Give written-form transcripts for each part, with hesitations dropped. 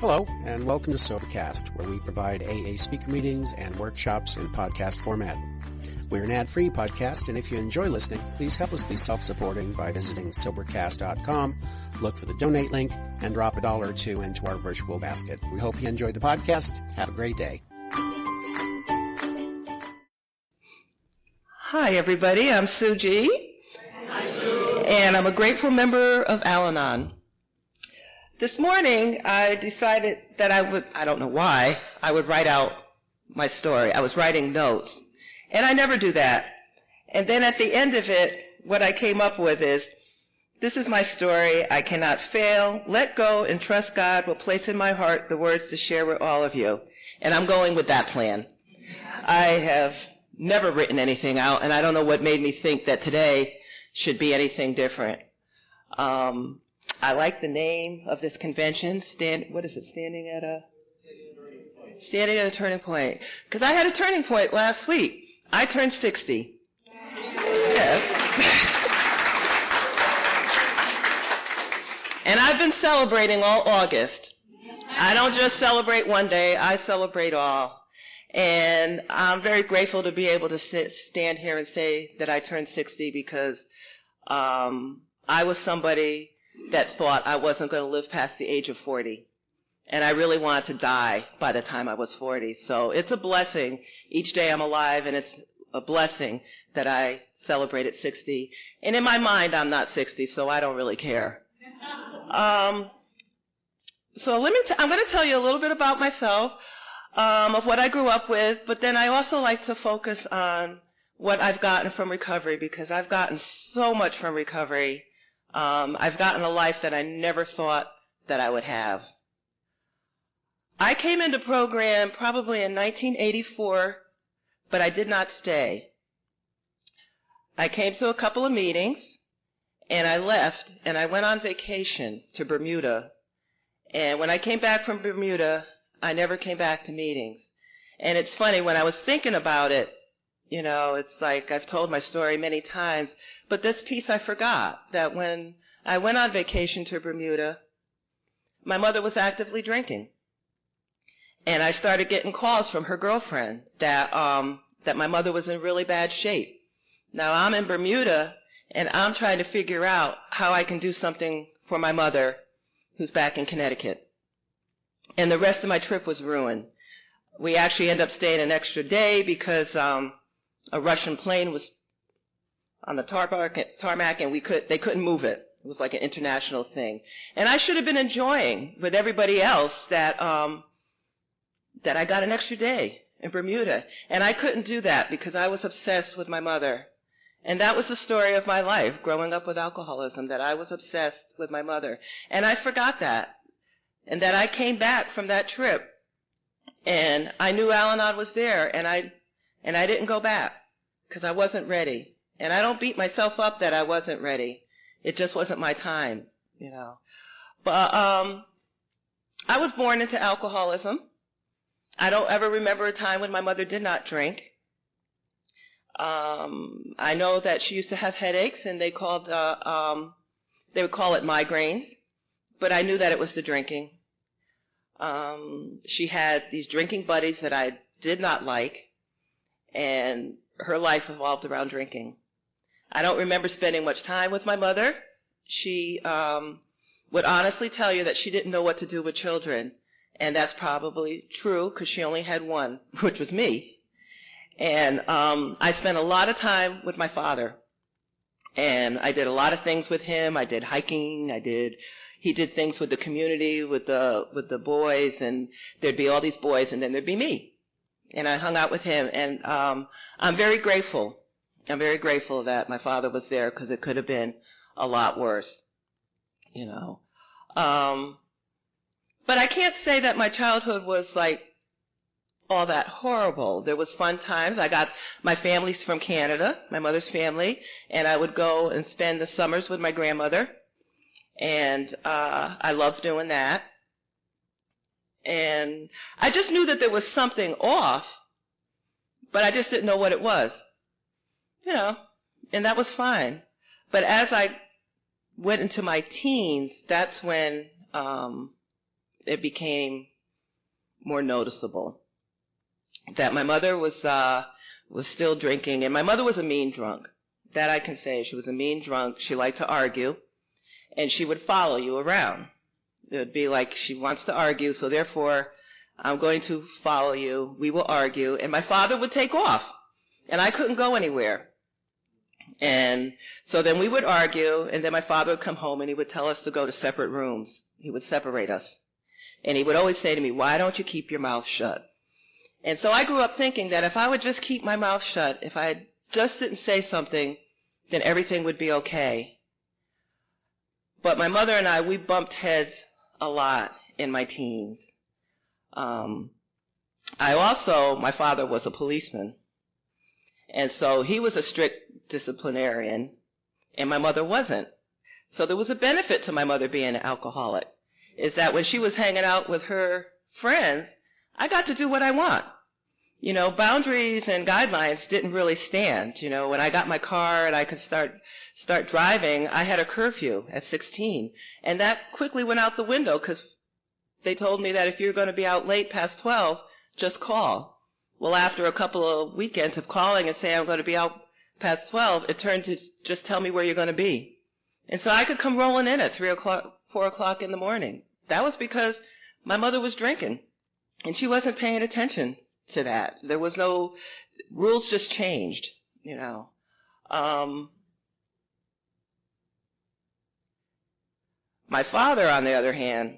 Hello, and welcome to Sobercast, where we provide AA speaker meetings and workshops in podcast format. We're an ad-free podcast, and if you enjoy listening, please help us be self-supporting by visiting Sobercast.com, look for the donate link, and drop $1 or $2 into our virtual basket. We hope you enjoyed the podcast. Have a great day. Hi, everybody. I'm Sue G. Hi, Sue. And I'm a grateful member of Al-Anon. This morning, I decided that I don't know why, I would write out my story. I was writing notes, and I never do that. And then at the end of it, what I came up with is, this is my story. I cannot fail. Let go and trust God will place in my heart the words to share with all of you. And I'm going with that plan. I have never written anything out, and I don't know what made me think that today should be anything different. I like the name of this convention. Standing at a turning point. Because I had a turning point last week. I turned 60. Yes. And I've been celebrating all August. I don't just celebrate one day. I celebrate all. And I'm very grateful to be able to stand here and say that I turned 60 because I was somebody that thought I wasn't going to live past the age of 40. And I really wanted to die by the time I was 40. So it's a blessing. Each day I'm alive, and it's a blessing that I celebrate at 60. And in my mind, I'm not 60, so I don't really care. So I'm going to tell you a little bit about myself, of what I grew up with, but then I also like to focus on what I've gotten from recovery, because I've gotten so much from recovery. I've gotten a life that I never thought that I would have. I came into program probably in 1984, but I did not stay. I came to a couple of meetings, and I left, and I went on vacation to Bermuda. And when I came back from Bermuda, I never came back to meetings. And it's funny, when I was thinking about it, you know, it's like I've told my story many times, but this piece I forgot, that when I went on vacation to Bermuda, my mother was actively drinking. And I started getting calls from her girlfriend that my mother was in really bad shape. Now I'm in Bermuda, and I'm trying to figure out how I can do something for my mother who's back in Connecticut. And the rest of my trip was ruined. We actually ended up staying an extra day because a Russian plane was on the tarmac, and they couldn't move it. It was like an international thing. And I should have been enjoying with everybody else that I got an extra day in Bermuda. And I couldn't do that because I was obsessed with my mother. And that was the story of my life, growing up with alcoholism, that I was obsessed with my mother. And I forgot that. And that I came back from that trip, and I knew Al-Anon was there, and I didn't go back because I wasn't ready. And I don't beat myself up that I wasn't ready. It just wasn't my time, you know. But I was born into alcoholism. I don't ever remember a time when my mother did not drink. I know that she used to have headaches, and they would call it migraines, but I knew that it was the drinking. She had these drinking buddies that I did not like, and her life revolved around drinking. I don't remember spending much time with my mother. She would honestly tell you that she didn't know what to do with children, and that's probably true because she only had one, which was me. And I spent a lot of time with my father, and I did a lot of things with him. I did hiking. He did things with the community, with the boys, and there'd be all these boys, and then there'd be me. And I hung out with him, and I'm very grateful. I'm very grateful that my father was there because it could have been a lot worse, you know. But I can't say that my childhood was like all that horrible. There was fun times. I got my family's from Canada, my mother's family, and I would go and spend the summers with my grandmother, and I loved doing that. And I just knew that there was something off, but I just didn't know what it was, you know, and that was fine. But as I went into my teens, that's when it became more noticeable that my mother was still drinking, and my mother was a mean drunk. That I can say. She was a mean drunk. She liked to argue, and she would follow you around. It would be like she wants to argue, so therefore I'm going to follow you. We will argue, and my father would take off, and I couldn't go anywhere. And so then we would argue, and then my father would come home, and he would tell us to go to separate rooms. He would separate us. And he would always say to me, why don't you keep your mouth shut? And so I grew up thinking that if I would just keep my mouth shut, if I just didn't say something, then everything would be okay. But my mother and I, we bumped heads a lot in my teens. My father was a policeman. And so he was a strict disciplinarian, and my mother wasn't. So there was a benefit to my mother being an alcoholic, is that when she was hanging out with her friends, I got to do what I want. You know, boundaries and guidelines didn't really stand. You know, when I got my car and I could start driving, I had a curfew at 16. And that quickly went out the window because they told me that if you're going to be out late past 12, just call. Well, after a couple of weekends of calling and saying I'm going to be out past 12, it turned to just tell me where you're going to be. And so I could come rolling in at 3 o'clock, 4 o'clock in the morning. That was because my mother was drinking, and she wasn't paying attention to that. There was no, rules just changed, you know. My father, on the other hand,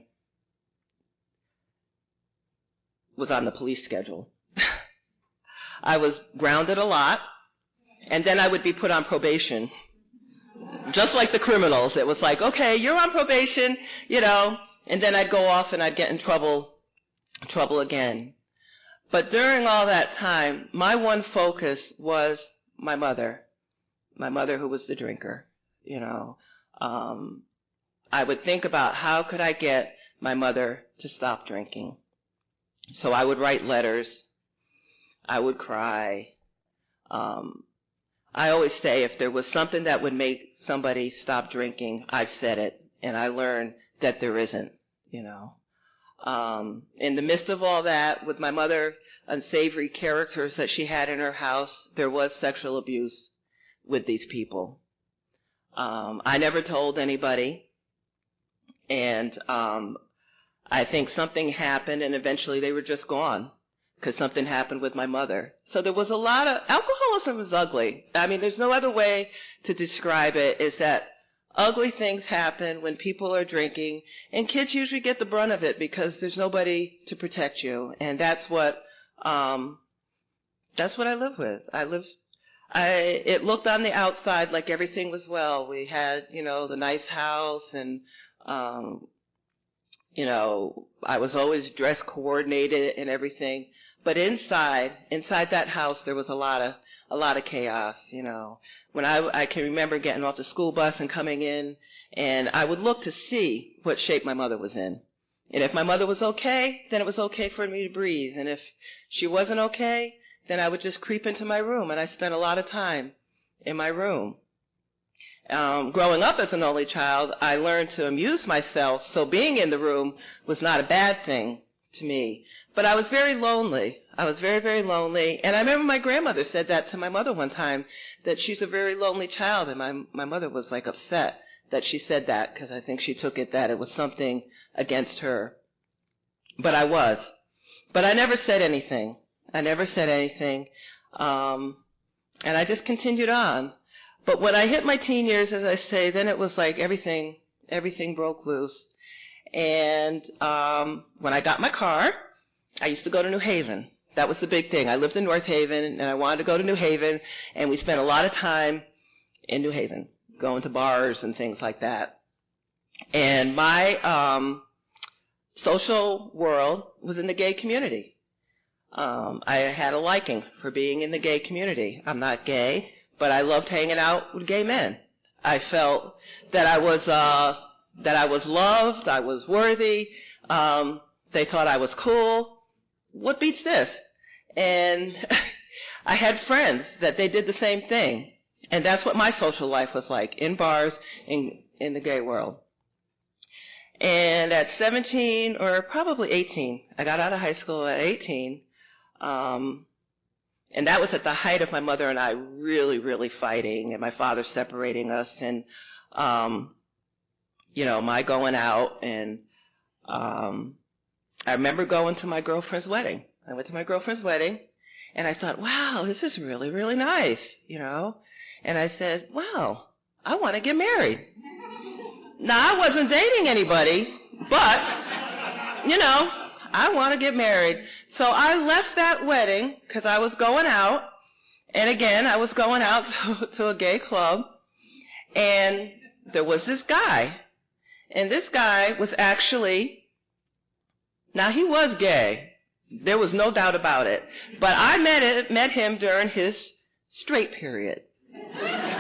was on the police schedule. I was grounded a lot, and then I would be put on probation. Just like the criminals. It was like, okay, you're on probation, you know, and then I'd go off and I'd get in trouble again. But during all that time, my one focus was my mother who was the drinker, you know. I would think about how could I get my mother to stop drinking. So I would write letters. I would cry. I always say if there was something that would make somebody stop drinking, I've said it, and I learned that there isn't, you know. In the midst of all that, with my mother, unsavory characters that she had in her house, there was sexual abuse with these people. I never told anybody, and I think something happened, and eventually they were just gone because something happened with my mother. So there was a lot of, alcoholism is ugly. I mean, there's no other way to describe it, is that ugly things happen when people are drinking, and kids usually get the brunt of it because there's nobody to protect you, and that's what I live with. It looked on the outside like everything was well. We had, you know, the nice house, and you know, I was always dress coordinated and everything. But inside that house, there was a lot of chaos, you know. When I can remember getting off the school bus and coming in, and I would look to see what shape my mother was in. And if my mother was okay, then it was okay for me to breathe. And if she wasn't okay, then I would just creep into my room, and I spent a lot of time in my room. Growing up as an only child, I learned to amuse myself, so being in the room was not a bad thing to me. But I was very lonely. I was very, very lonely. And I remember my grandmother said that to my mother one time, that she's a very lonely child. And my mother was like upset that she said that, because I think she took it that it was something against her. But I was. But I never said anything. And I just continued on. But when I hit my teen years, as I say, then it was like everything broke loose. And when I got my car, I used to go to New Haven. That was the big thing. I lived in North Haven, and I wanted to go to New Haven, and we spent a lot of time in New Haven, going to bars and things like that. And my social world was in the gay community. I had a liking for being in the gay community. I'm not gay, but I loved hanging out with gay men. I felt that I was loved, I was worthy. They thought I was cool. What beats this? And I had friends that they did the same thing. And that's what my social life was like, in bars, in the gay world. And at 17, or probably 18, I got out of high school at 18, and that was at the height of my mother and I really, really fighting, and my father separating us, and, my going out, and I remember going to my girlfriend's wedding. I went to my girlfriend's wedding, and I thought, wow, this is really, really nice, And I said, wow, I want to get married. Now, I wasn't dating anybody, but, I want to get married. So I left that wedding because I was going out, and again, I was going out to a gay club, and there was this guy, and this guy was actually, now he was gay, there was no doubt about it, but I met him during his straight period.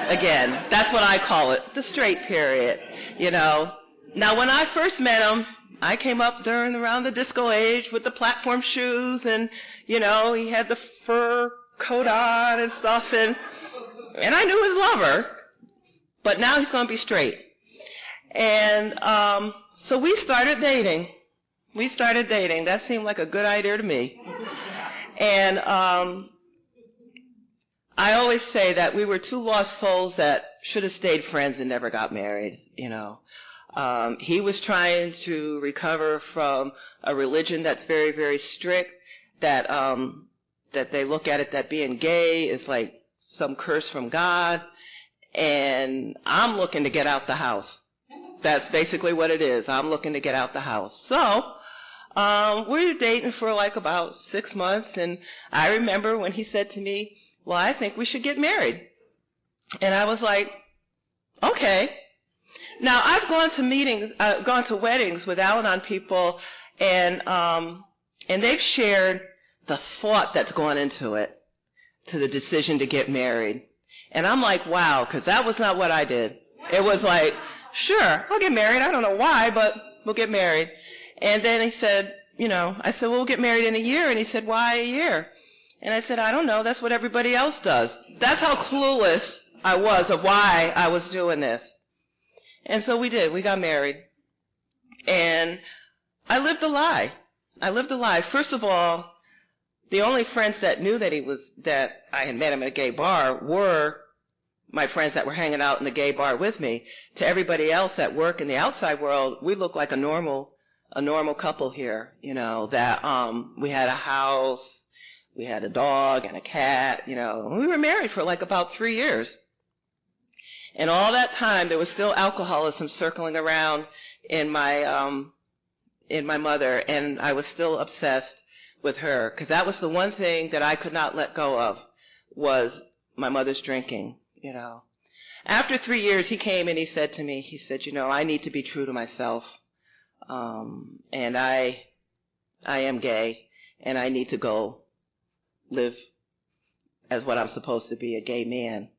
Again, that's what I call it, the straight period, Now, when I first met him, I came up around the disco age with the platform shoes, and, he had the fur coat on and stuff, and I knew his lover, but now he's going to be straight. And so we started dating. That seemed like a good idea to me. And I always say that we were two lost souls that should have stayed friends and never got married, He was trying to recover from a religion that's very, very strict, that they look at it that being gay is like some curse from God, and I'm looking to get out the house. That's basically what it is. I'm looking to get out the house. So we were dating for like about 6 months, and I remember when he said to me, well, I think we should get married. And I was like, okay. Now, I've gone to weddings with Al-Anon people, and they've shared the thought that's gone into it, to the decision to get married. And I'm like, wow, because that was not what I did. It was like, sure, I'll get married. I don't know why, but we'll get married. And then he said, I said, well, we'll get married in a year. And he said, why a year? And I said, I don't know. That's what everybody else does. That's how clueless I was of why I was doing this. And so we did. We got married. And I lived a lie. First of all, the only friends that knew that I had met him at a gay bar were my friends that were hanging out in the gay bar with me. To everybody else at work in the outside world, we looked like a normal couple here, that we had a house, we had a dog and a cat, we were married for like about 3 years. And all that time, there was still alcoholism circling around in my mother, and I was still obsessed with her, because that was the one thing that I could not let go of, was my mother's drinking, After 3 years, he came and he said to me, I need to be true to myself, and I am gay, and I need to go live as what I'm supposed to be, a gay man.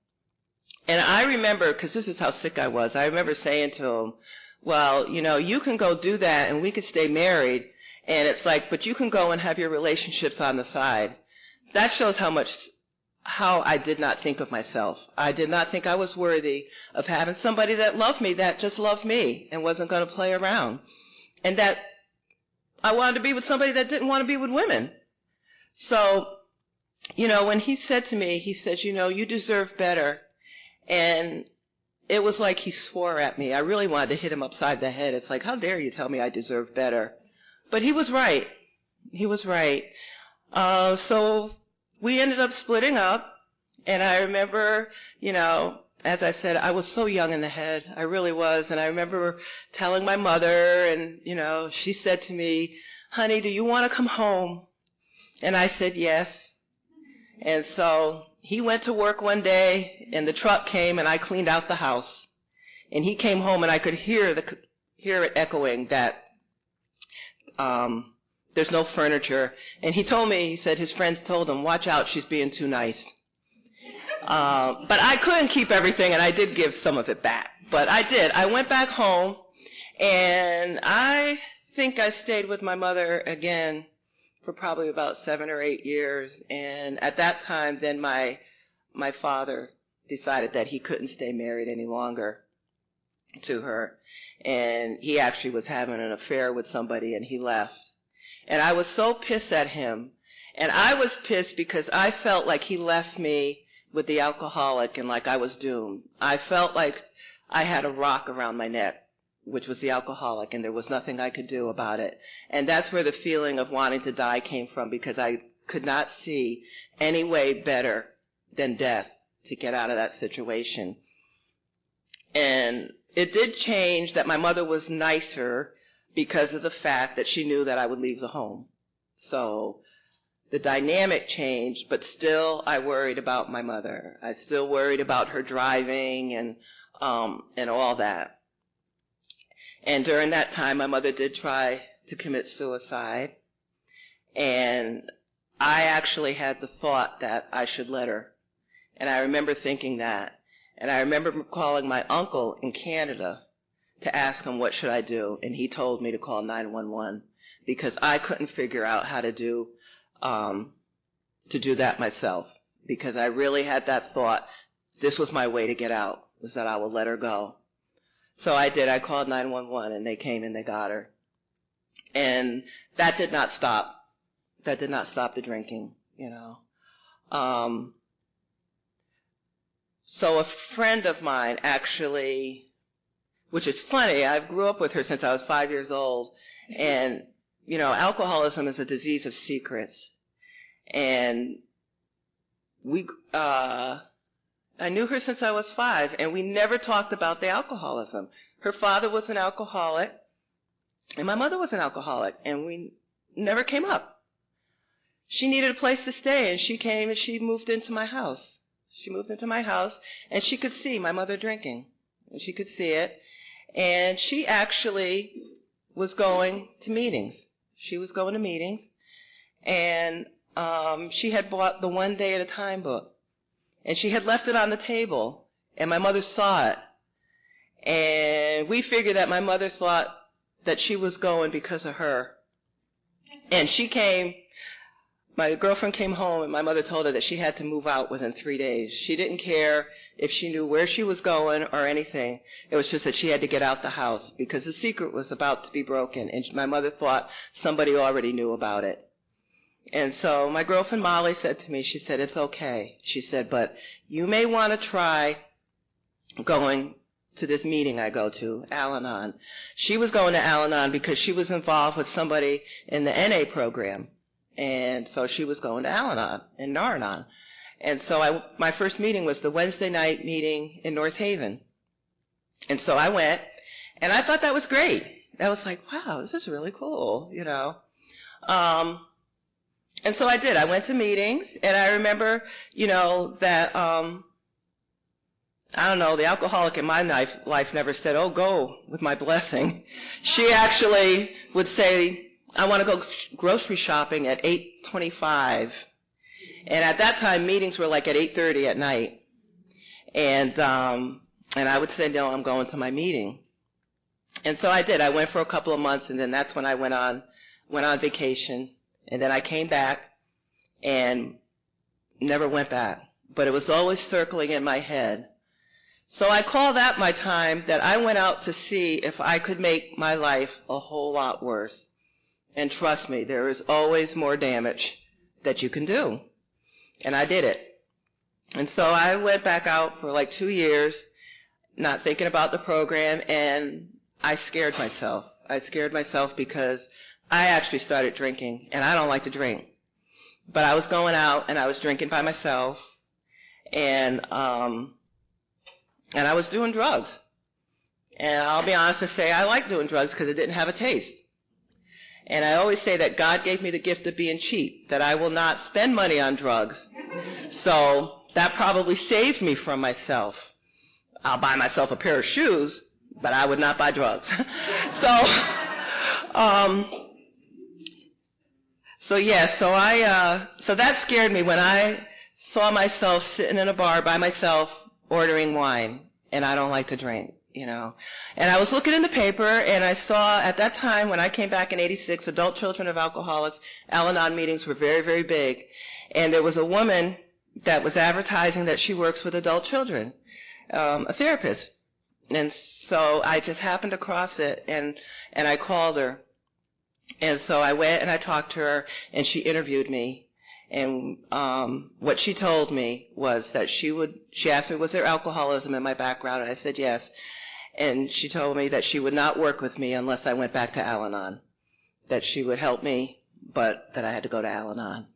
And I remember, because this is how sick I was, I remember saying to him, well, you can go do that and we could stay married. And it's like, but you can go and have your relationships on the side. That shows how I did not think of myself. I did not think I was worthy of having somebody that loved me, that just loved me and wasn't going to play around. And that I wanted to be with somebody that didn't want to be with women. So, when he said to me, he said, you deserve better. And it was like he swore at me. I really wanted to hit him upside the head. It's like, how dare you tell me I deserve better? But he was right. So we ended up splitting up. And I remember, as I said, I was so young in the head. I really was. And I remember telling my mother, and, she said to me, honey, do you want to come home? And I said yes. And so he went to work one day, and the truck came, and I cleaned out the house. And he came home, and I could hear it echoing that there's no furniture. And he told me, he said his friends told him, watch out, she's being too nice. But I couldn't keep everything, and I did give some of it back. But I did. I went back home, and I think I stayed with my mother again for probably about 7 or 8 years. And at that time, then my father decided that he couldn't stay married any longer. to her, and he actually was having an affair with somebody, and he left. And I was so pissed at him, and I was pissed because I felt like he left me with the alcoholic and like I was doomed. I felt like I had a rock around my neck, which was the alcoholic, and there was nothing I could do about it. And that's where the feeling of wanting to die came from, because I could not see any way better than death to get out of that situation. And it did change that my mother was nicer because of the fact that she knew that I would leave the home. So the dynamic changed, but still I worried about my mother. I still worried about her driving and all that. And during that time, my mother did try to commit suicide, and I actually had the thought that I should let her. And I remember thinking that. And I remember calling my uncle in Canada to ask him what should I do, and he told me to call 911 because I couldn't figure out how to do that myself, because I really had that thought. This was my way to get out, was that I would let her go. So I did. I called 911, and they came and they got her. And that did not stop. That did not stop the drinking, you know. So a friend of mine actually, which is funny, I grew up with her since I was 5 years old, and, you know, alcoholism is a disease of secrets. And I knew her since I was 5, and we never talked about the alcoholism. Her father was an alcoholic, and my mother was an alcoholic, and we never came up. She needed a place to stay, and she came and she moved into my house. She moved into my house, and she could see my mother drinking, and she could see it. And she actually was going to meetings. She was going to meetings, and she had bought the One Day at a Time book, and she had left it on the table, and my mother saw it. And we figured that my mother thought that she was going because of her. And she came. My girlfriend came home, and my mother told her that she had to move out within 3 days. She didn't care if she knew where she was going or anything. It was just that she had to get out the house because the secret was about to be broken, and my mother thought somebody already knew about it. And so my girlfriend Molly said to me, she said, "It's okay." She said, "But you may want to try going to this meeting I go to, Al-Anon." She was going to Al-Anon because she was involved with somebody in the NA program. And so she was going to Al-Anon in Niagara. And so my first meeting was the Wednesday night meeting in North Haven. And so I went, and I thought that was great. I was like, wow, this is really cool, you know. And so I did. I went to meetings, and I remember, you know, that, I don't know, the alcoholic in my life never said, "Oh, go with my blessing." She actually would say, "I want to go grocery shopping at 8:25. And at that time, meetings were like at 8:30 at night. And I would say, "No, I'm going to my meeting." And so I did. I went for a couple of months, and then that's when I went on vacation. And then I came back and never went back. But it was always circling in my head. So I call that my time that I went out to see if I could make my life a whole lot worse. And trust me, there is always more damage that you can do. And I did it. And so I went back out for like 2 years, not thinking about the program, and I scared myself. I scared myself because I actually started drinking, and I don't like to drink. But I was going out, and I was drinking by myself, and I was doing drugs. And I'll be honest and say I like doing drugs because it didn't have a taste. And I always say that God gave me the gift of being cheap, that I will not spend money on drugs. So that probably saved me from myself. I'll buy myself a pair of shoes, but I would not buy drugs. So that scared me when I saw myself sitting in a bar by myself ordering wine, and I don't like to drink. You know, and I was looking in the paper, and I saw at that time when I came back in '86, adult children of alcoholics, Al-Anon meetings were very, very big. And there was a woman that was advertising that she works with adult children, a therapist. And so I just happened across it, and I called her. And so I went and I talked to her, and she interviewed me. And what she told me was that she asked me, was there alcoholism in my background? And I said yes. And she told me that she would not work with me unless I went back to Al-Anon, that she would help me, but that I had to go to Al-Anon.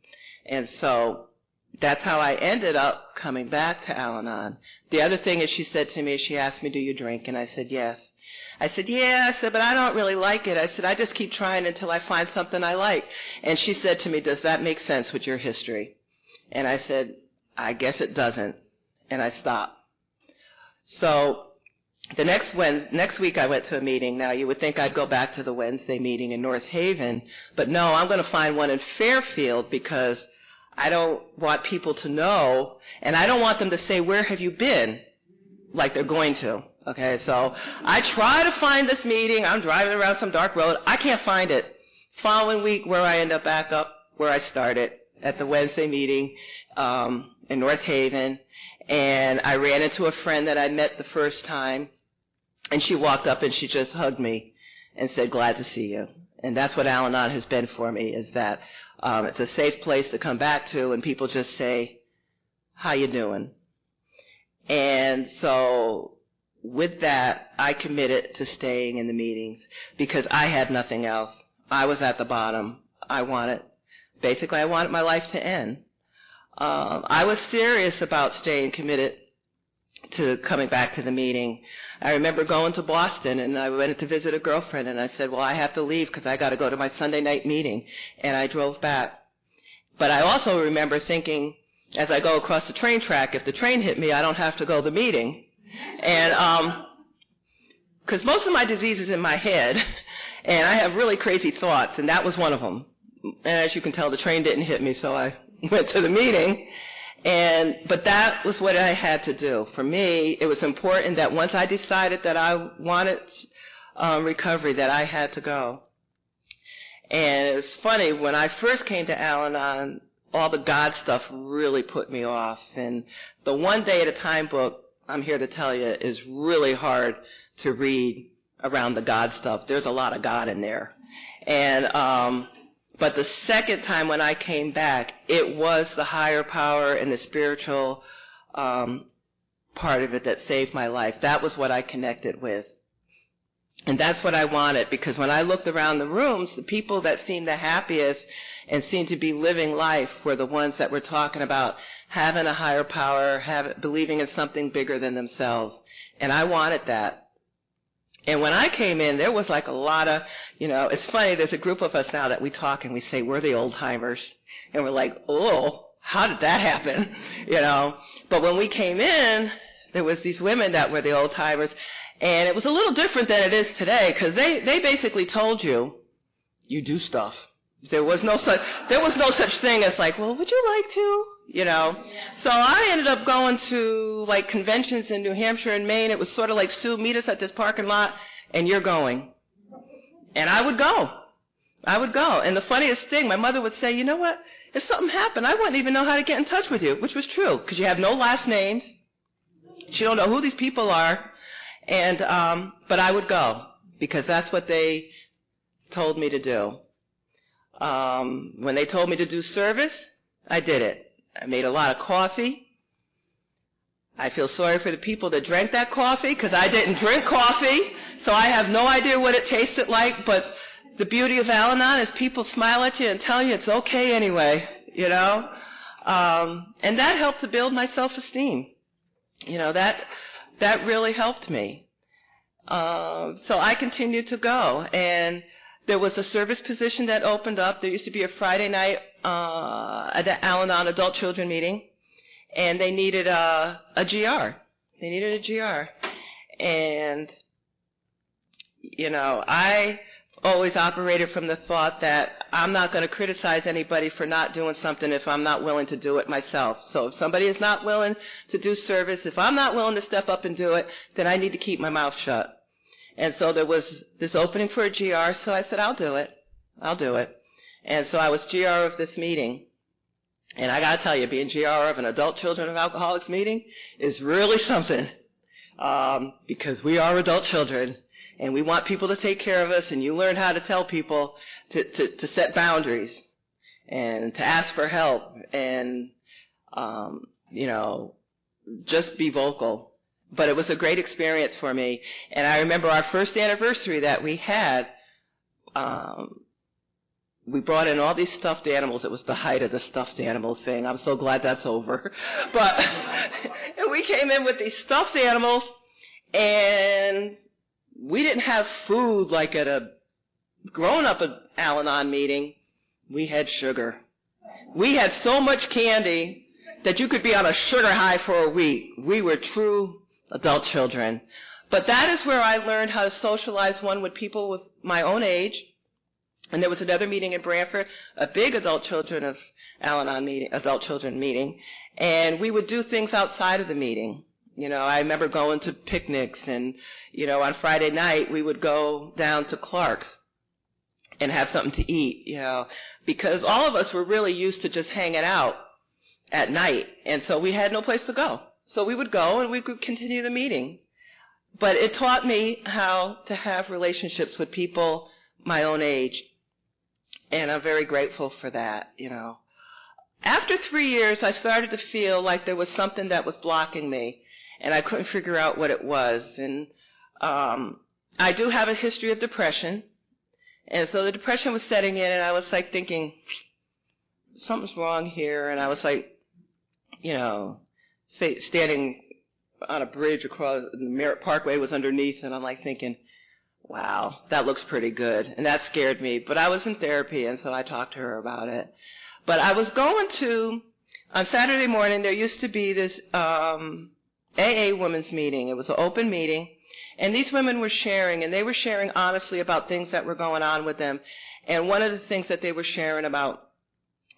And so that's how I ended up coming back to Al-Anon. The other thing is she said to me, she asked me, do you drink? And I said yes. I said, yeah. I said, but I don't really like it. I said, I just keep trying until I find something I like. And she said to me, does that make sense with your history? And I said, I guess it doesn't. And I stopped. So the next week I went to a meeting. Now, you would think I'd go back to the Wednesday meeting in North Haven, but no, I'm going to find one in Fairfield because I don't want people to know, and I don't want them to say, where have you been, like they're going to. Okay, so I try to find this meeting. I'm driving around some dark road. I can't find it. Following week, where I end up back up where I started at the Wednesday meeting in North Haven, and I ran into a friend that I met the first time, and she walked up and she just hugged me and said, glad to see you. And that's what Al-Anon has been for me, is that it's a safe place to come back to, and people just say, how you doing? And so with that, I committed to staying in the meetings because I had nothing else. I was at the bottom. I wanted my life to end. I was serious about staying committed to coming back to the meeting. I remember going to Boston, and I went to visit a girlfriend, and I said, well, I have to leave because I got to go to my Sunday night meeting, and I drove back. But I also remember thinking, as I go across the train track, if the train hit me, I don't have to go to the meeting. And because most of my disease is in my head, and I have really crazy thoughts, and that was one of them. And as you can tell, the train didn't hit me, so I went to the meeting. But that was what I had to do. For me, it was important that once I decided that I wanted recovery, that I had to go. And it was funny, when I first came to Al-Anon, all the God stuff really put me off. And the One Day at a Time book, I'm here to tell you, is really hard to read around the God stuff. There's a lot of God in there. And but the second time when I came back, it was the higher power and the spiritual part of it that saved my life. That was what I connected with. And that's what I wanted, because when I looked around the rooms, the people that seemed the happiest and seemed to be living life were the ones that were talking about having a higher power, believing in something bigger than themselves. And I wanted that. And when I came in, there was like a lot of, it's funny, there's a group of us now that we talk and we say, we're the old timers. And we're like, oh, how did that happen? But when we came in, there was these women that were the old timers. And it was a little different than it is today, because they basically told you do stuff. There was no such thing as like, well, would you like to? So I ended up going to like conventions in New Hampshire and Maine. It was sort of like, Sue, meet us at this parking lot, and you're going. And I would go. And the funniest thing, my mother would say, you know what? If something happened, I wouldn't even know how to get in touch with you, which was true, because you have no last names. You don't know who these people are. And but I would go, because that's what they told me to do. When they told me to do service, I did it. I made a lot of coffee. I feel sorry for the people that drank that coffee, because I didn't drink coffee, so I have no idea what it tasted like. But the beauty of Al-Anon is people smile at you and tell you it's okay anyway, and that helped to build my self-esteem. That really helped me. So I continued to go, and there was a service position that opened up. There used to be a Friday night at the Al-Anon adult children meeting, and they needed a GR. They needed a GR. And, I always operated from the thought that I'm not going to criticize anybody for not doing something if I'm not willing to do it myself. So if somebody is not willing to do service, if I'm not willing to step up and do it, then I need to keep my mouth shut. And so there was this opening for a GR, so I said, I'll do it. And so I was GR of this meeting. And I got to tell you, being GR of an adult children of alcoholics meeting is really something. because we are adult children, and we want people to take care of us, and you learn how to tell people to set boundaries and to ask for help and, just be vocal. But it was a great experience for me. And I remember our first anniversary that we had, we brought in all these stuffed animals. It was the height of the stuffed animal thing. I'm so glad that's over. But and we came in with these stuffed animals, and we didn't have food like at a grown-up Al-Anon meeting. We had sugar. We had so much candy that you could be on a sugar high for a week. We were true adult children. But that is where I learned how to socialize, one, with people with my own age. And there was another meeting in Branford, a big adult children meeting, and we would do things outside of the meeting. I remember going to picnics, and, on Friday night we would go down to Clark's and have something to eat, because all of us were really used to just hanging out at night, and so we had no place to go. So we would go and we could continue the meeting. But it taught me how to have relationships with people my own age, and I'm very grateful for that, After 3 years, I started to feel like there was something that was blocking me, and I couldn't figure out what it was. And I do have a history of depression, and so the depression was setting in, and I was like thinking, something's wrong here, and I was like, standing on a bridge across the Merritt Parkway was underneath, and I'm like thinking, wow, that looks pretty good. And that scared me. But I was in therapy, and so I talked to her about it. But I was going to, on Saturday morning, there used to be this AA women's meeting. It was an open meeting. And these women were sharing, and they were sharing honestly about things that were going on with them. And one of the things that they were sharing about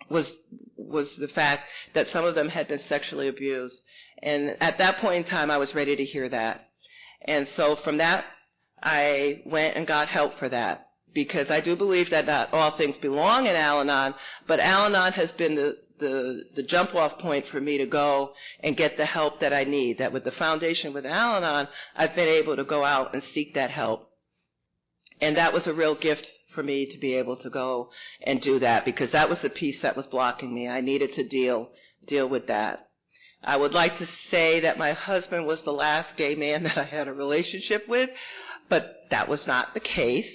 was the fact that some of them had been sexually abused. And at that point in time, I was ready to hear that. And so from that, I went and got help for that, because I do believe that not all things belong in Al-Anon, but Al-Anon has been the jump-off point for me to go and get the help that I need. That with the foundation with Al-Anon, I've been able to go out and seek that help. And that was a real gift for me to be able to go and do that, because that was the piece that was blocking me. I needed to deal with that. I would like to say that my husband was the last gay man that I had a relationship with, but that was not the case.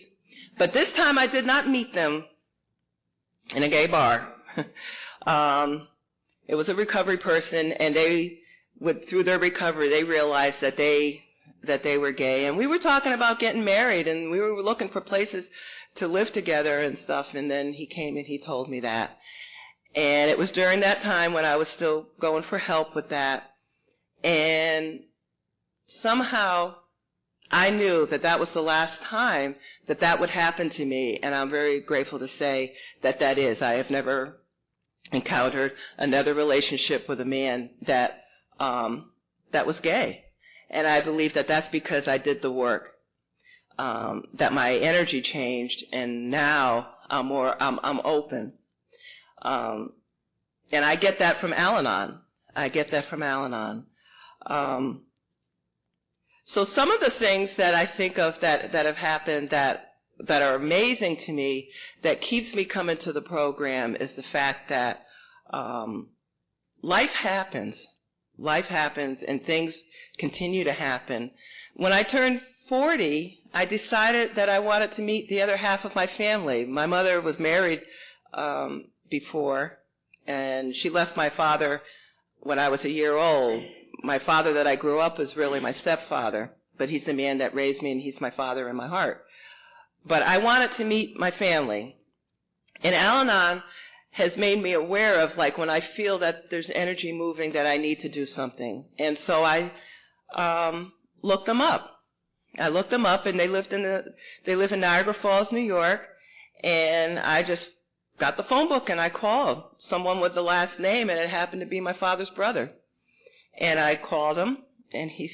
But this time I did not meet them in a gay bar. It was a recovery person, and through their recovery, they realized that they were gay. And we were talking about getting married, and we were looking for places to live together and stuff, and then he came and he told me that. And it was during that time when I was still going for help with that. And somehow I knew that that was the last time that would happen to me, and I'm very grateful to say that that is. I have never encountered another relationship with a man that was gay. And I believe that that's because I did the work, that my energy changed, and now I'm open. And I get that from Al-Anon. So some of the things that I think of that have happened that are amazing to me, that keeps me coming to the program, is the fact that life happens, and things continue to happen. When I turned 40, I decided that I wanted to meet the other half of my family. My mother was married before, and she left my father when I was a year old. My father that I grew up is really my stepfather, but he's the man that raised me, and he's my father in my heart. But I wanted to meet my family. And Al-Anon has made me aware of, like, when I feel that there's energy moving, that I need to do something. And so I looked them up. And they live in Niagara Falls, New York, and I just got the phone book and I called someone with the last name, and it happened to be my father's brother. And I called him, and he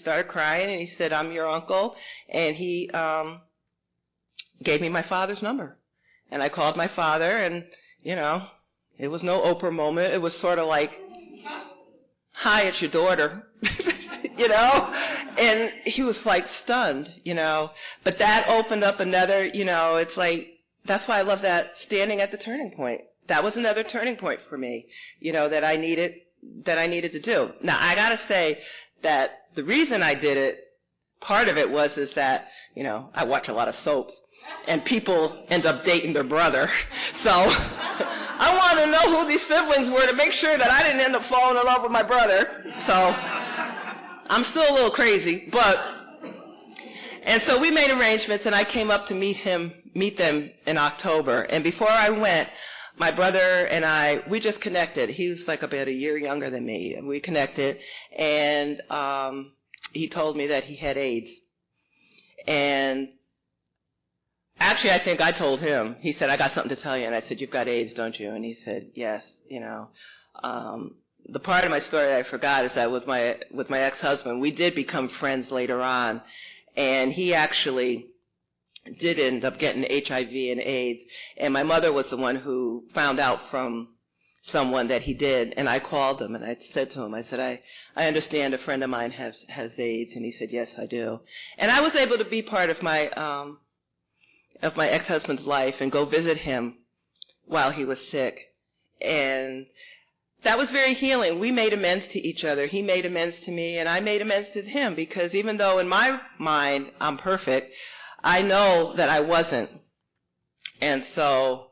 started crying, and he said, "I'm your uncle," and he gave me my father's number. And I called my father, and, it was no Oprah moment. It was sort of like, "Hi, it's your daughter," And he was like stunned, But that opened up another, it's like, that's why I love that standing at the turning point. That was another turning point for me, that I needed to do. Now, I got to say that the reason I did it, part of it is that, I watch a lot of soaps, and people end up dating their brother. So I wanted to know who these siblings were to make sure that I didn't end up falling in love with my brother. So I'm still a little crazy, and so we made arrangements, and I came up to meet them in October. And before I went, my brother and we just connected. He was like about a year younger than me, and we connected, and he told me that he had AIDS. And actually, I think I told him. He said, I got something to tell you. And I said, you've got AIDS, don't you? And he said, yes, The part of my story I forgot is that with my ex-husband, we did become friends later on. And he actually did end up getting HIV and AIDS. And my mother was the one who found out from someone that he did. And I called him and I said to him, I said, I understand a friend of mine has AIDS. And he said, yes, I do. And I was able to be part of my ex-husband's life and go visit him while he was sick. And that was very healing. We made amends to each other. He made amends to me, and I made amends to him, because even though in my mind I'm perfect, I know that I wasn't. And so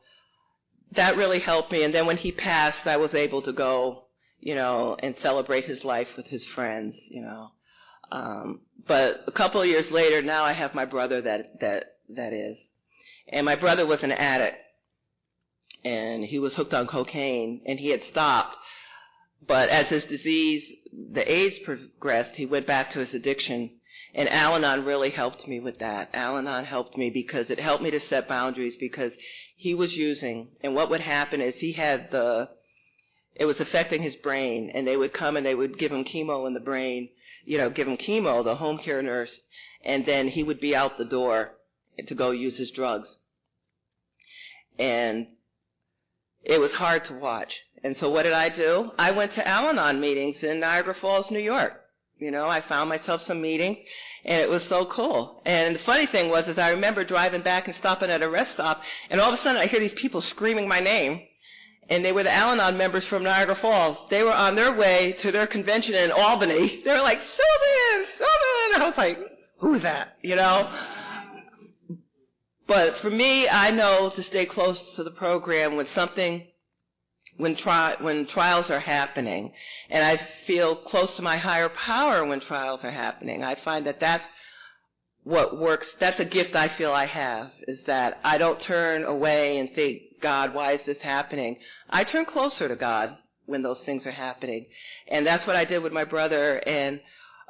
that really helped me. And then when he passed, I was able to go, and celebrate his life with his friends, But a couple of years later, now I have my brother that is. And my brother was an addict, and he was hooked on cocaine, and he had stopped. But as his disease, the AIDS progressed, he went back to his addiction. And Al-Anon really helped me with that. Al-Anon helped me because it helped me to set boundaries, because he was using. And what would happen is it was affecting his brain, and they would come and they would give him chemo in the brain, give him chemo, the home care nurse, and then he would be out the door to go use his drugs. And it was hard to watch. And so what did I do? I went to Al-Anon meetings in Niagara Falls, New York. I found myself some meetings, and it was so cool. And the funny thing was I remember driving back and stopping at a rest stop, and all of a sudden I hear these people screaming my name, and they were the Al-Anon members from Niagara Falls. They were on their way to their convention in Albany. They were like, Sylvan! I was like, who is that? But for me, I know to stay close to the program when trials are happening, and I feel close to my higher power when trials are happening. I find that that's what works. That's a gift I feel I have, is that I don't turn away and think, God, why is this happening? I turn closer to God when those things are happening. And that's what I did with my brother. And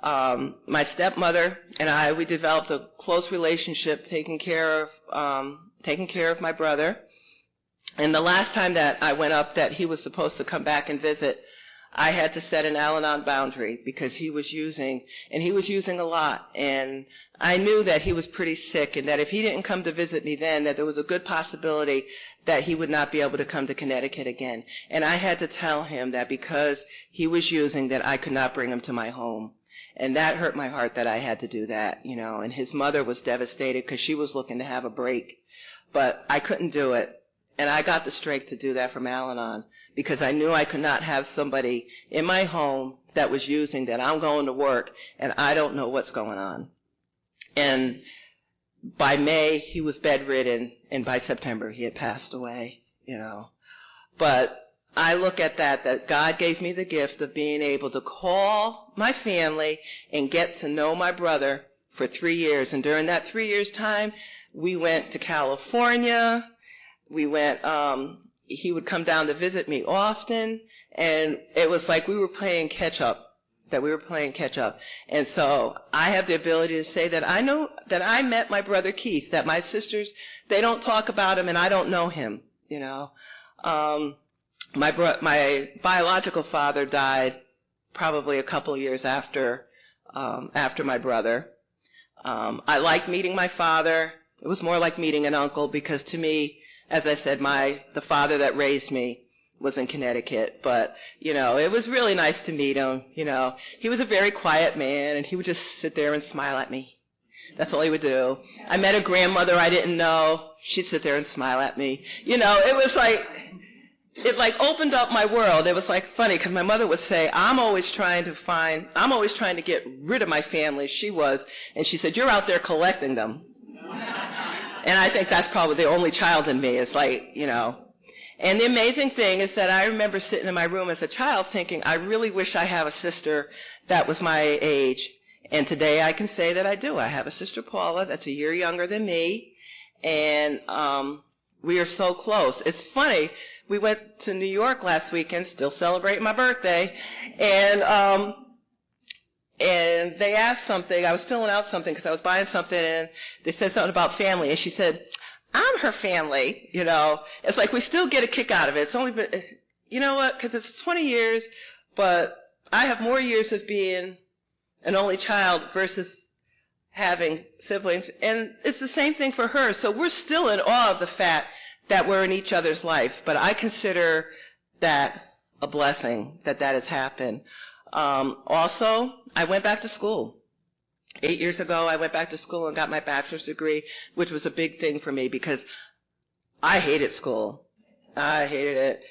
my stepmother and we developed a close relationship, taking care of my brother. And the last time that I went up, that he was supposed to come back and visit, I had to set an Al-Anon boundary, because he was using, and he was using a lot. And I knew that he was pretty sick, and that if he didn't come to visit me then, that there was a good possibility that he would not be able to come to Connecticut again. And I had to tell him that because he was using, that I could not bring him to my home. And that hurt my heart that I had to do that, And his mother was devastated because she was looking to have a break. But I couldn't do it. And I got the strength to do that from Al-Anon, because I knew I could not have somebody in my home that was using, that I'm going to work and I don't know what's going on. And by May, he was bedridden, and by September, he had passed away, But I look at that God gave me the gift of being able to call my family and get to know my brother for 3 years. And during that 3 years' time, we went to California. We went, he would come down to visit me often, and it was like we were playing catch-up, And so I have the ability to say that I know that I met my brother Keith, that my sisters, they don't talk about him, and I don't know him, My biological father died probably a couple of years after my brother. I liked meeting my father. It was more like meeting an uncle, because to me, as I said, the father that raised me was in Connecticut, but, it was really nice to meet him. He was a very quiet man, and he would just sit there and smile at me. That's all he would do. I met a grandmother I didn't know. She'd sit there and smile at me. It was like, it opened up my world. It was funny, because my mother would say, I'm always trying to get rid of my family. She was, and she said, you're out there collecting them. And I think that's probably the only child in me. It's And the amazing thing is that I remember sitting in my room as a child thinking, I really wish I had a sister that was my age. And today I can say that I do. I have a sister, Paula, that's a year younger than me. And we are so close. It's funny. We went to New York last weekend, still celebrating my birthday. And they asked something. I was filling out something because I was buying something, and they said something about family. And she said, I'm her family, It's like we still get a kick out of it. It's only been, you know what, because it's 20 years, but I have more years of being an only child versus having siblings. And it's the same thing for her. So we're still in awe of the fact that we're in each other's life. But I consider that a blessing that has happened. Also, I went back to school. 8 years ago, I went back to school and got my bachelor's degree, which was a big thing for me because I hated school. I hated it.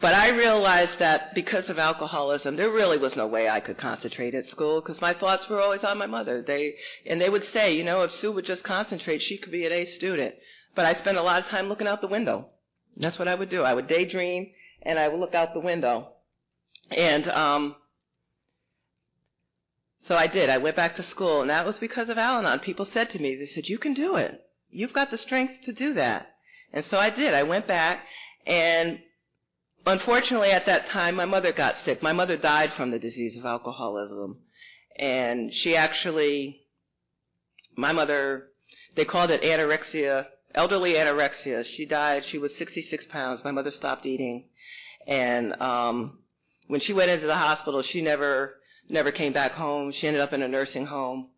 But I realized that because of alcoholism, there really was no way I could concentrate at school because my thoughts were always on my mother. They would say, if Sue would just concentrate, she could be an A student. But I spent a lot of time looking out the window. That's what I would do. I would daydream, and I would look out the window. And so I did. I went back to school, and that was because of Al-Anon. People said to me, they said, you can do it. You've got the strength to do that. And so I did. I went back, and unfortunately at that time, my mother got sick. My mother died from the disease of alcoholism. And she actually, my mother, they called it anorexia, elderly anorexia. She died. She was 66 pounds. My mother stopped eating. And when she went into the hospital, she never came back home. She ended up in a nursing home.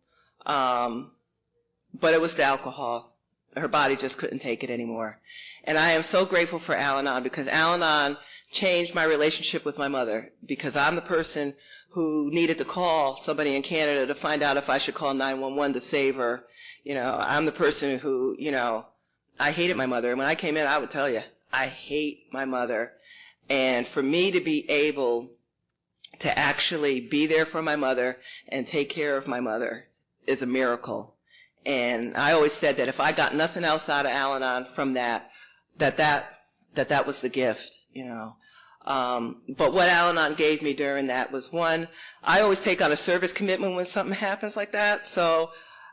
But it was the alcohol. Her body just couldn't take it anymore. And I am so grateful for Al-Anon because Al-Anon changed my relationship with my mother because I'm the person who needed to call somebody in Canada to find out if I should call 911 to save her. I'm the person who, I hated my mother. And when I came in, I would tell you, I hate my mother. And for me to be able to actually be there for my mother and take care of my mother is a miracle. And I always said that if I got nothing else out of Al-Anon from that was the gift, But what Al-Anon gave me during that was, one, I always take on a service commitment when something happens like that. So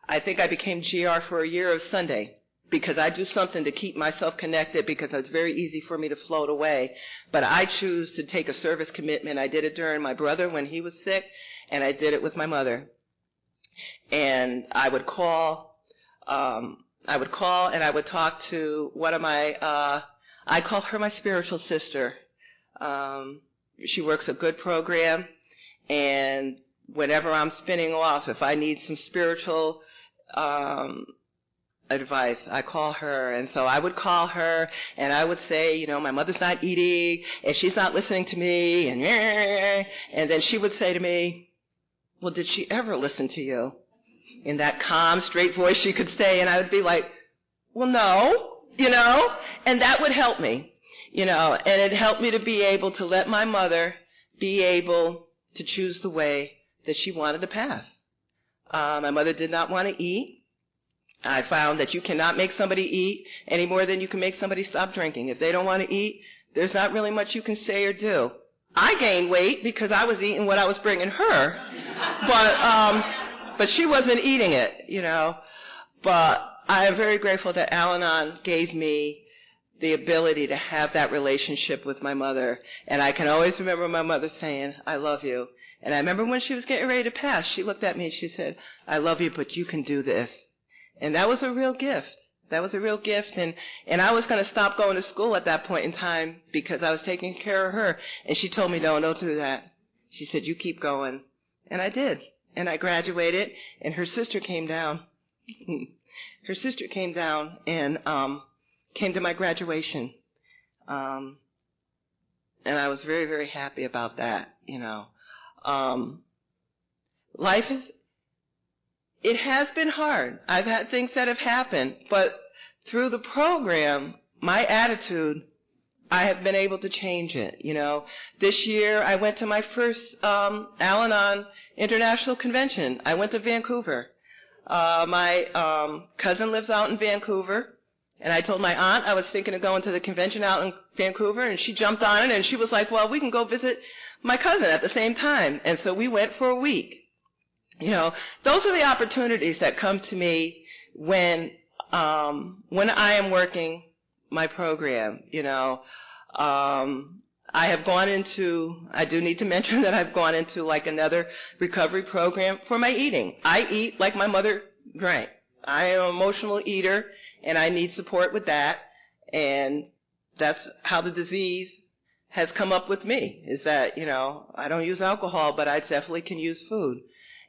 I think I became GR for a year of Sunday because I do something to keep myself connected because it's very easy for me to float away. But I choose to take a service commitment. I did it during my brother when he was sick, and I did it with my mother. And I would call and I would talk to one of my, I call her my spiritual sister. She works a good program, and whenever I'm spinning off, if I need some spiritual advice, I call her. And so I would call her, and I would say, my mother's not eating, and she's not listening to me, and then she would say to me, well, did she ever listen to you? In that calm, straight voice she could say, and I would be like, well, no, and that would help me, and it helped me to be able to let my mother be able to choose the way that she wanted to pass. My mother did not want to eat. I found that you cannot make somebody eat any more than you can make somebody stop drinking. If they don't want to eat, there's not really much you can say or do. I gained weight because I was eating what I was bringing her, but she wasn't eating it, But I am very grateful that Al-Anon gave me the ability to have that relationship with my mother. And I can always remember my mother saying, I love you. And I remember when she was getting ready to pass, she looked at me and she said, I love you, but you can do this. And that was a real gift. That was a real gift. And I was going to stop going to school at that point in time because I was taking care of her. And she told me, no, don't do that. She said, you keep going. And I did. And I graduated, and her sister came down. Her sister came down and came to my graduation. And I was very, very happy about that, Life it has been hard. I've had things that have happened, but through the program, my attitude, I have been able to change it, This year, I went to my first Al-Anon International Convention. I went to Vancouver. My cousin lives out in Vancouver, and I told my aunt I was thinking of going to the convention out in Vancouver, and she jumped on it, and she was like, well, we can go visit my cousin at the same time. And so we went for a week. Those are the opportunities that come to me when I am working my program, I do need to mention that I've gone into like another recovery program for my eating. I eat like my mother drank. I am an emotional eater, and I need support with that. And that's how the disease has come up with me, is that, I don't use alcohol, but I definitely can use food.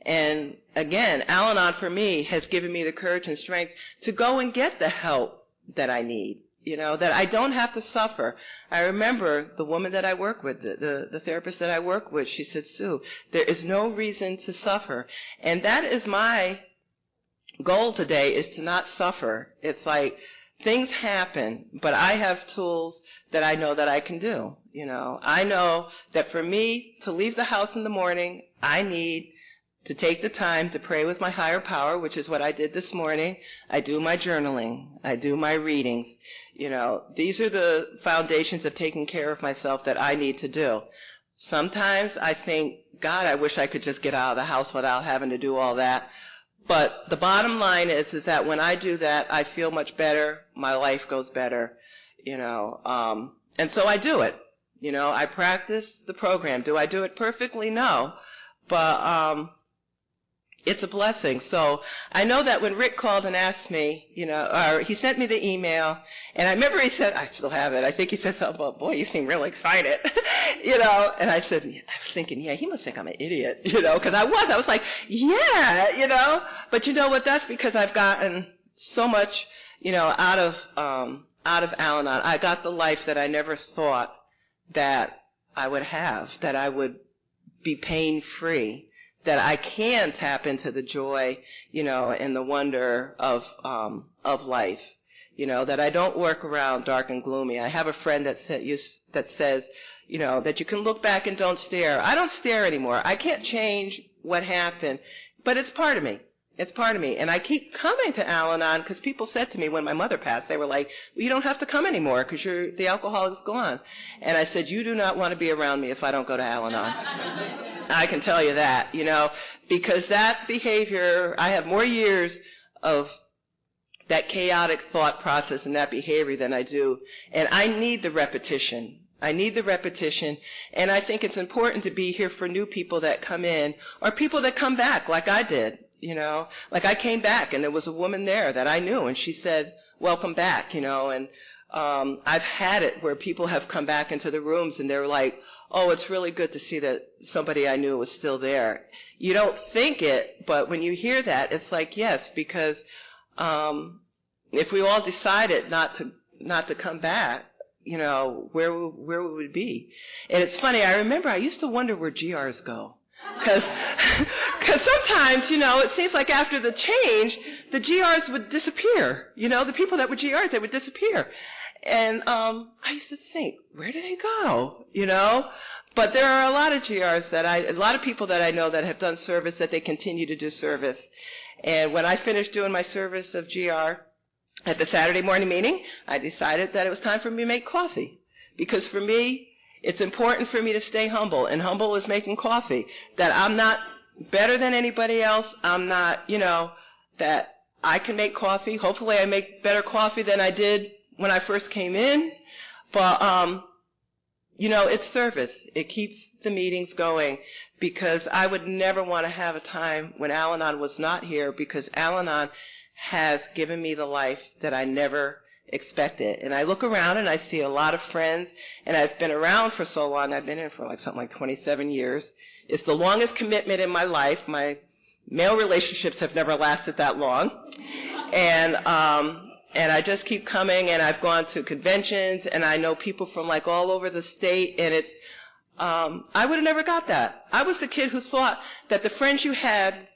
And again, Al-Anon for me has given me the courage and strength to go and get the help that I need. That I don't have to suffer. I remember the woman that I work with, the therapist that I work with, she said, Sue, there is no reason to suffer. And that is my goal today, is to not suffer. It's like things happen, but I have tools that I know that I can do. I know that for me to leave the house in the morning, I need to take the time to pray with my higher power, which is what I did this morning. I do my journaling. I do my readings. These are the foundations of taking care of myself that I need to do. Sometimes I think, God, I wish I could just get out of the house without having to do all that. But the bottom line is that when I do that, I feel much better. My life goes better, and so I do it. I practice the program. Do I do it perfectly? No. But it's a blessing. So I know that when Rick called and asked me, or he sent me the email, and I remember he said, I still have it, I think he said something about, boy, you seem really excited, and I said, I was thinking, yeah, he must think I'm an idiot, because I was like, yeah, but you know what, that's because I've gotten so much, out of Al-Anon. I got the life that I never thought that I would have, that I would be pain-free, that I can tap into the joy, and the wonder of life, that I don't work around dark and gloomy. I have a friend that says, that you can look back and don't stare. I don't stare anymore. I can't change what happened, but it's part of me. It's part of me. And I keep coming to Al-Anon because people said to me when my mother passed, they were like, well, you don't have to come anymore because the alcohol is gone. And I said, you do not want to be around me if I don't go to Al-Anon. I can tell you that, because that behavior, I have more years of that chaotic thought process and that behavior than I do. And I need the repetition. And I think it's important to be here for new people that come in or people that come back like I did. Like I came back and there was a woman there that I knew and she said, welcome back, and I've had it where people have come back into the rooms and they're like, oh, it's really good to see that somebody I knew was still there. You don't think it, but when you hear that, it's like, yes, because if we all decided not to come back, where would we be? And it's funny, I remember I used to wonder where GRs go. Because sometimes, it seems like after the change, the GRs would disappear. The people that were GRs, they would disappear. And I used to think, where do they go? But there are a lot of GRs a lot of people that I know that have done service that they continue to do service. And when I finished doing my service of GR at the Saturday morning meeting, I decided that it was time for me to make coffee. Because for me, it's important for me to stay humble, and humble is making coffee. That I'm not better than anybody else. I'm not, that I can make coffee. Hopefully I make better coffee than I did when I first came in. But, it's service. It keeps the meetings going because I would never want to have a time when Al-Anon was not here because Al-Anon has given me the life that I never expected. And I look around and I see a lot of friends, and I've been around for so long. I've been in for something like 27 years. It's the longest commitment in my life. My male relationships have never lasted that long. And And I just keep coming, and I've gone to conventions, and I know people from like all over the state, and it's, I would have never got that. I was the kid who thought that the friends you had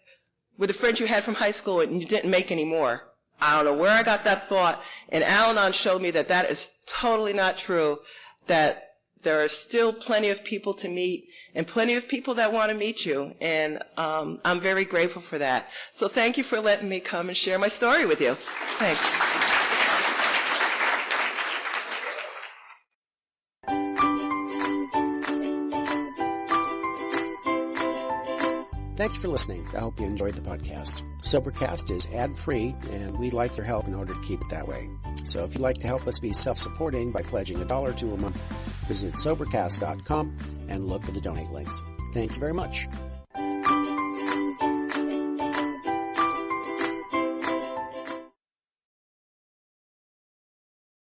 were the friends you had from high school and you didn't make any more. I don't know where I got that thought, and Al-Anon showed me that that is totally not true, that there are still plenty of people to meet and plenty of people that want to meet you, and I'm very grateful for that. So thank you for letting me come and share my story with you. Thanks. Thanks for listening. I hope you enjoyed the podcast. Sobercast is ad-free, and we'd like your help in order to keep it that way. So if you'd like to help us be self-supporting by pledging $1 or $2 a month, visit Sobercast.com and look for the donate links. Thank you very much.